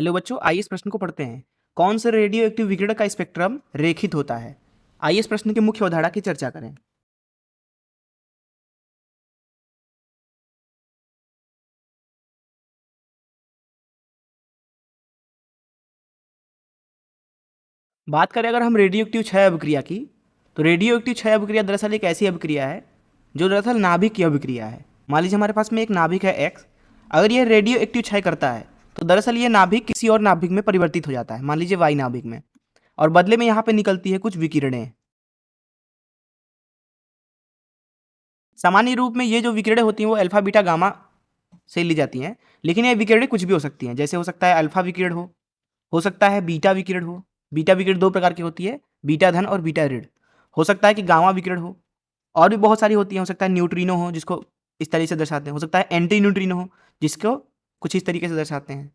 Hello बच्चों, आइए इस प्रश्न को पढ़ते हैं। कौन से रेडियो एक्टिव विकिरण का स्पेक्ट्रम रेखित होता है? आइए इस प्रश्न की मुख्य अवधारणा की चर्चा करें। बात करें अगर हम रेडियो एक्टिव क्षय अभिक्रिया की, तो रेडियो एक्टिव क्षय अभिक्रिया दरअसल एक ऐसी अभिक्रिया है जो दरअसल नाभिक की अभिक्रिया है। मान लीजिए हमारे पास में एक नाभिक है एक्स। अगर यह रेडियो एक्टिव क्षय करता है तो दरअसल ये नाभिक किसी और नाभिक में परिवर्तित हो जाता है, मान लीजिए वाई नाभिक में, और बदले में यहाँ पे निकलती है कुछ विकिरणें। सामान्य रूप में ये जो विकिरणें होती हैं वो अल्फा बीटा गामा से ली जाती हैं, लेकिन ये विकिरणें कुछ भी हो सकती हैं। जैसे हो सकता है अल्फा विकिरण हो सकता है बीटा विकिरण हो। बीटा विकिरण दो प्रकार की होती है, बीटा धन और बीटा ऋण। हो सकता है कि गामा विकिरण हो, और भी बहुत सारी होती हैं। हो सकता है न्यूट्रिनो हो, जिसको इस तरीके से दर्शाते हैं। हो सकता है एंटी न्यूट्रिनो हो, जिसको कुछ इस तरीके से दर्शाते हैं।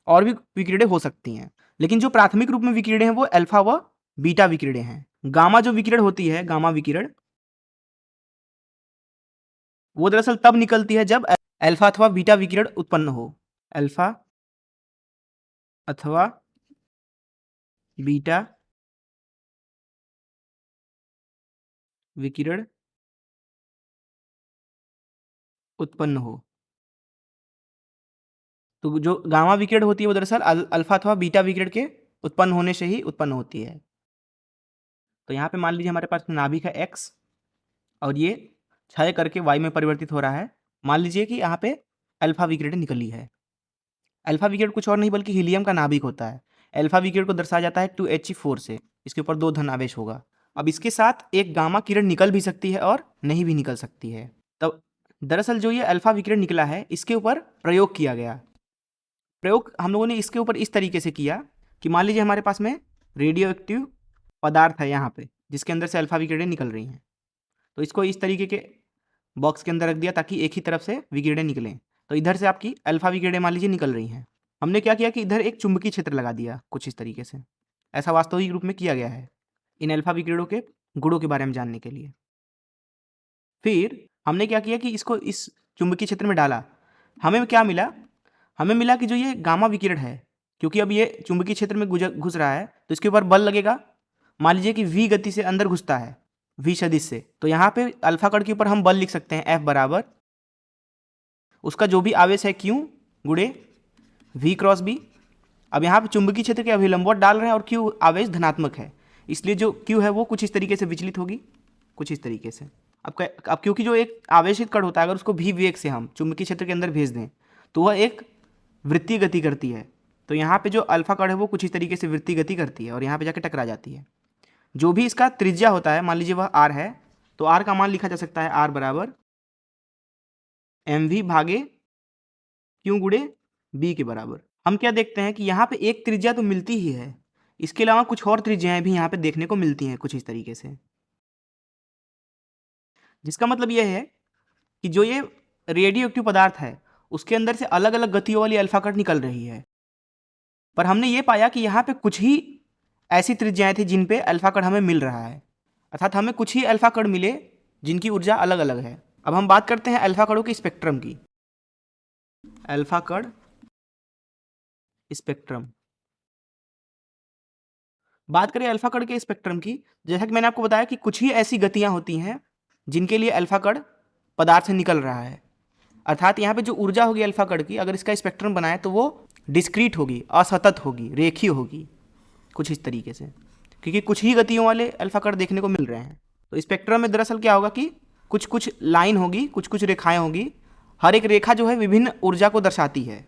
और भी विकिरणें हो सकती हैं, लेकिन जो प्राथमिक रूप में विकिरणें हैं वो अल्फा व बीटा विकिरणें हैं। गामा जो विकिरण होती है, गामा विकिरण, वो दरअसल तब निकलती है जब अल्फा अथवा बीटा विकिरण उत्पन्न हो। अल्फा अथवा बीटा विकिरण उत्पन्न हो। तो जो गामा विकिरण होती है वो दरअसल अल्फा अथवा बीटा विकिरण के उत्पन्न होने से ही उत्पन्न होती है। तो यहाँ पे मान लीजिए हमारे पास नाभिक है एक्स, और ये क्षय करके वाई में परिवर्तित हो रहा है। मान लीजिए कि यहाँ पे अल्फा विकिरण निकली है। अल्फा विकिरण कुछ और नहीं बल्कि हीलियम का नाभिक होता है। अल्फा विकिरण को दर्शाया जाता है 2He4 से। इसके ऊपर दो धन आवेश होगा। अब इसके साथ एक गामा किरण निकल भी सकती है और नहीं भी निकल सकती है। तब दरअसल जो ये अल्फा विकिरण निकला है, इसके ऊपर प्रयोग किया गया। प्रयोग हम लोगों ने इसके ऊपर इस तरीके से किया कि मान लीजिए हमारे पास में रेडियो एक्टिव पदार्थ है यहाँ पे, जिसके अंदर से अल्फा विकिरणें निकल रही हैं। तो इसको इस तरीके के बॉक्स के अंदर रख दिया ताकि एक ही तरफ से विकिरणें निकलें। तो इधर से आपकी अल्फा विकिरणें मान लीजिए निकल रही हैं। हमने क्या किया कि इधर एक चुंबकीय क्षेत्र लगा दिया कुछ इस तरीके से। ऐसा वास्तविक रूप में किया गया है इन अल्फा विकिरणों के गुणों के बारे में जानने के लिए। फिर हमने क्या किया कि इसको इस चुंबकीय क्षेत्र में डाला। हमें क्या मिला? हमें मिला कि जो ये गामा विकिरण है, क्योंकि अब ये चुंबकीय क्षेत्र में घुस रहा है तो इसके ऊपर बल लगेगा। मान लीजिए कि v गति से अंदर घुसता है, v सदिश से। तो यहाँ पे अल्फा कण के ऊपर हम बल लिख सकते हैं, F बराबर उसका जो भी आवेश है Q गुणे v क्रॉस b। अब यहाँ पे चुंबकीय क्षेत्र के अभिलंबवत डाल रहे हैं और Q आवेश धनात्मक है, इसलिए जो Q है वो कुछ इस तरीके से विचलित होगी, कुछ इस तरीके से। अब क्योंकि जो एक आवेशित कण होता है, अगर उसको v वेग से हम चुंबकीय क्षेत्र के अंदर भेज दें तो वह एक वृत्तीय गति करती है। तो यहाँ पे जो अल्फा कण है वो कुछ इस तरीके से वृत्तीय गति करती है और यहाँ पे जाके टकरा जाती है। जो भी इसका त्रिज्या होता है, मान लीजिए वह r है, तो r का मान लिखा जा सकता है r बराबर mv भागे q गुणे b के बराबर। हम क्या देखते हैं कि यहाँ पे एक त्रिज्या तो मिलती ही है, इसके अलावा कुछ और त्रिज्याएं भी यहाँ पे देखने को मिलती हैं कुछ इस तरीके से। जिसका मतलब यह है कि जो ये रेडियो एक्टिव पदार्थ है उसके अंदर से अलग अलग गतियों वाली अल्फा कण निकल रही है। पर हमने ये पाया कि यहाँ पे कुछ ही ऐसी त्रिज्याएं थी जिन पे अल्फा कण हमें मिल रहा है, अर्थात हमें कुछ ही अल्फा कण मिले जिनकी ऊर्जा अलग अलग है। अब हम बात करते हैं अल्फा कणों के स्पेक्ट्रम की। अल्फा कण स्पेक्ट्रम, बात करें अल्फा कण के स्पेक्ट्रम की, जैसा कि मैंने आपको बताया कि कुछ ही ऐसी गतियां होती हैं जिनके लिए अल्फा कण पदार्थ से निकल रहा है। अर्थात यहाँ पे जो ऊर्जा होगी अल्फा कण की, अगर इसका स्पेक्ट्रम बनाए तो वो डिस्क्रीट होगी, असतत होगी, रेखीय होगी, कुछ इस तरीके से, क्योंकि कुछ ही गतियों वाले अल्फा कण देखने को मिल रहे हैं। तो स्पेक्ट्रम में दरअसल क्या होगा कि कुछ कुछ लाइन होगी, कुछ कुछ रेखाएं होगी। हर एक रेखा जो है विभिन्न ऊर्जा को दर्शाती है।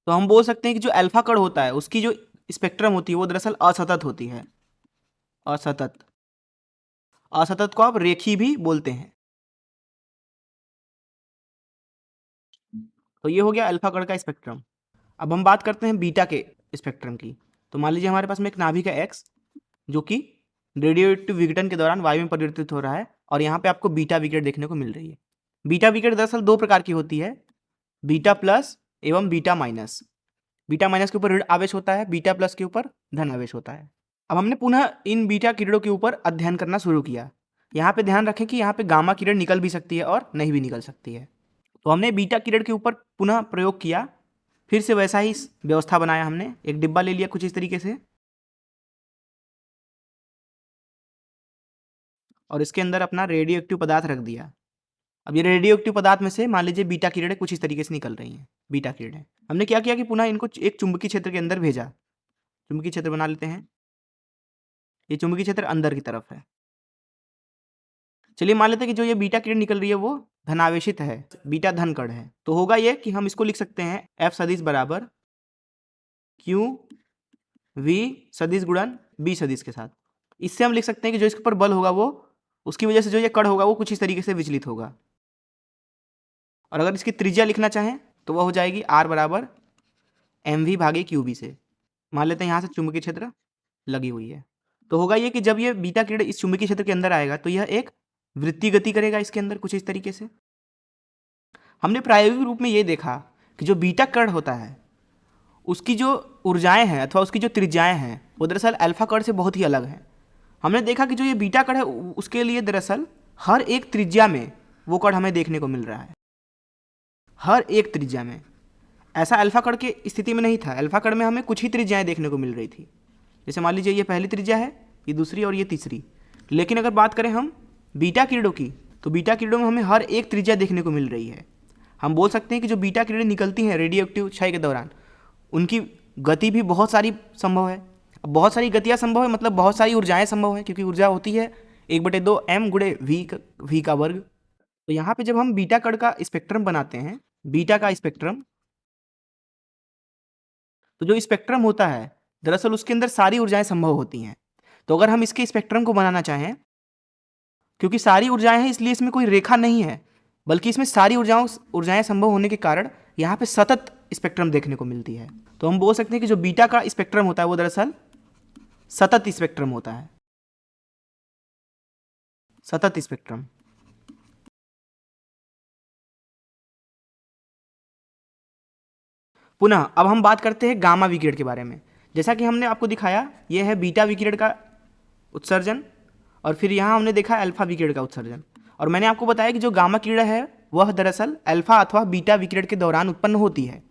तो हम बोल सकते हैं कि जो अल्फा कण होता है उसकी जो स्पेक्ट्रम होती है वो दरअसल असतत होती है। असतत, असतत को आप रेखी भी बोलते हैं। तो ये हो गया अल्फा कण का स्पेक्ट्रम। अब हम बात करते हैं बीटा के स्पेक्ट्रम की। तो मान लीजिए हमारे पास में एक नाभिक है एक्स, जो कि रेडियोएक्टिव विघटन के दौरान वायु में परिवर्तित हो रहा है, और यहाँ पे आपको बीटा विकिरण देखने को मिल रही है। बीटा विकिरण दरअसल दो प्रकार की होती है, बीटा प्लस एवं बीटा माइनस। बीटा माइनस के ऊपर ऋण आवेश होता है, बीटा प्लस के ऊपर धन आवेश होता है। अब हमने पुनः इन बीटा किरणों के ऊपर अध्ययन करना शुरू किया। यहाँ पे ध्यान रखें कि यहाँ पे गामा किरण निकल भी सकती है और नहीं भी निकल सकती है। तो हमने बीटा किरण के ऊपर पुनः प्रयोग किया फिर से वैसा ही व्यवस्था बनाया हमने, एक डिब्बा ले लिया कुछ इस तरीके से, और इसके अंदर अपना रेडियो एक्टिव पदार्थ रख दिया। अब ये रेडियो एक्टिव पदार्थ में से मान लीजिए बीटा किरणें कुछ इस तरीके से निकल रही हैं, बीटा किरणें। हमने क्या किया कि पुनः इनको एक चुंबकीय क्षेत्र के अंदर भेजा। चुंबकीय क्षेत्र बना लेते हैं, ये चुंबकीय क्षेत्र अंदर की तरफ है। चलिए मान लेते हैं कि जो ये बीटा किरण निकल रही है वो धनावेशित है, बीटा धन कण है। तो होगा ये कि हम इसको लिख सकते हैं F सदिश बराबर Q V सदिश गुणन B सदिश के साथ। इससे हम लिख सकते हैं कि जो इसके ऊपर बल होगा वो, उसकी वजह से जो ये कण होगा वो कुछ इस तरीके से विचलित होगा। और अगर इसकी त्रिज्या लिखना चाहें तो वह हो जाएगी R बराबर mv भागे QB से। मान लेते हैं यहाँ से चुंबकीय क्षेत्र लगी हुई है, तो होगा ये कि जब ये बीटा किरण इस चुंबकीय क्षेत्र के अंदर आएगा तो यह एक वृत्तीय गति करेगा इसके अंदर कुछ इस तरीके से। हमने प्रायोगिक रूप में ये देखा कि जो बीटा कण होता है उसकी जो ऊर्जाएं हैं अथवा उसकी जो त्रिज्याएं हैं वो दरअसल अल्फा कण से बहुत ही अलग हैं। हमने देखा कि जो ये बीटा कण है उसके लिए दरअसल हर एक त्रिज्या में वो कण हमें देखने को मिल रहा है, हर एक त्रिज्या में। ऐसा अल्फा कण की स्थिति में नहीं था, अल्फा कण में हमें कुछ ही त्रिज्याएं देखने को मिल रही थी। जैसे मान लीजिए ये पहली त्रिज्या है, ये दूसरी और ये तीसरी। लेकिन अगर बात करें हम बीटा किरणों की तो बीटा किरणों में हमें हर एक त्रिज्या देखने को मिल रही है। हम बोल सकते हैं कि जो बीटा किरणें निकलती हैं रेडियो एक्टिव क्षय के दौरान उनकी गति भी बहुत सारी संभव है। अब बहुत सारी गतियाँ संभव है मतलब बहुत सारी ऊर्जाएं संभव है, क्योंकि ऊर्जा होती है 1/2 m गुणे v का वर्ग। तो यहाँ पे जब हम बीटा कण का स्पेक्ट्रम बनाते हैं, बीटा का स्पेक्ट्रम, तो जो स्पेक्ट्रम होता है दरअसल उसके अंदर सारी ऊर्जाएं संभव होती हैं। तो अगर हम इसके स्पेक्ट्रम को बनाना चाहें, क्योंकि सारी ऊर्जाएं हैं इसलिए इसमें कोई रेखा नहीं है, बल्कि इसमें सारी ऊर्जाएं संभव होने के कारण यहाँ पे सतत स्पेक्ट्रम देखने को मिलती है। तो हम बोल सकते हैं कि जो बीटा का स्पेक्ट्रम होता है वो दरअसल सतत स्पेक्ट्रम होता है, सतत स्पेक्ट्रम। पुनः अब हम बात करते हैं गामा विकिरण के बारे में। जैसा कि हमने आपको दिखाया यह है बीटा विकिरण का उत्सर्जन, और फिर यहाँ हमने देखा अल्फा विकिरण का उत्सर्जन। और मैंने आपको बताया कि जो गामा किरण है वह दरअसल अल्फा अथवा बीटा विकिरण के दौरान उत्पन्न होती है।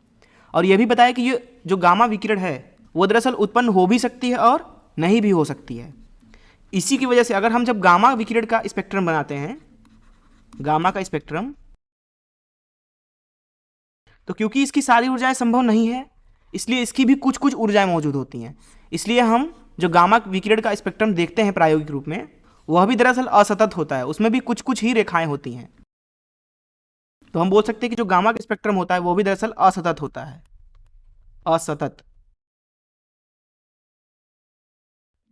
और यह भी बताया कि ये जो गामा विकिरण है वो दरअसल उत्पन्न हो भी सकती है और नहीं भी हो सकती है। इसी की वजह से अगर हम जब गामा विकिरण का स्पेक्ट्रम बनाते हैं, गामा का स्पेक्ट्रम, तो क्योंकि इसकी सारी ऊर्जाएं संभव नहीं है इसलिए इसकी भी कुछ कुछ ऊर्जाएं मौजूद होती हैं। इसलिए हम जो गामा विकिरण का स्पेक्ट्रम देखते हैं प्रायोगिक रूप में वह भी दरअसल असतत होता है, उसमें भी कुछ कुछ ही रेखाएं होती हैं। तो हम बोल सकते हैं कि जो गामा का स्पेक्ट्रम होता है वो भी दरअसल असतत होता है, असतत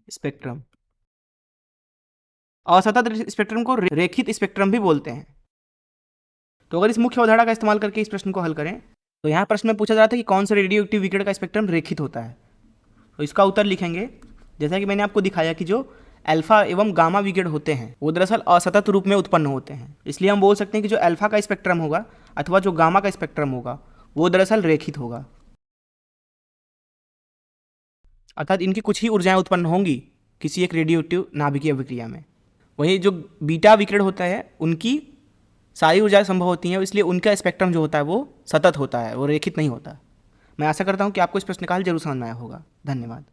स्पेक्ट्रम। असतत स्पेक्ट्रम को रेखित स्पेक्ट्रम भी बोलते हैं। तो अगर इस मुख्य अवधारणा का इस्तेमाल करके इस प्रश्न को हल करें तो यहाँ प्रश्न में पूछा जा रहा था कि कौन सा रेडियो एक्टिव विकिरण का स्पेक्ट्रम रेखित होता है। तो इसका उत्तर लिखेंगे जैसा कि मैंने आपको दिखाया कि जो अल्फा एवं गामा विकिरण होते हैं वो दरअसल असतत रूप में उत्पन्न होते हैं। इसलिए हम बोल सकते हैं कि जो अल्फा का स्पेक्ट्रम होगा अथवा जो गामा का स्पेक्ट्रम होगा वो दरअसल रेखित होगा, अर्थात इनकी कुछ ही ऊर्जाएं उत्पन्न होंगी किसी एक रेडियो एक्टिव नाभिकीय अभिक्रिया में। वहीं जो बीटा विकिरण होता है उनकी सारी ऊर्जाएं संभव होती हैं, इसलिए उनका स्पेक्ट्रम जो होता है वो सतत होता है, वो रेखित नहीं होता। मैं आशा करता हूँ कि आपको इस प्रश्न का हल जरूर समझ में आया होगा। धन्यवाद।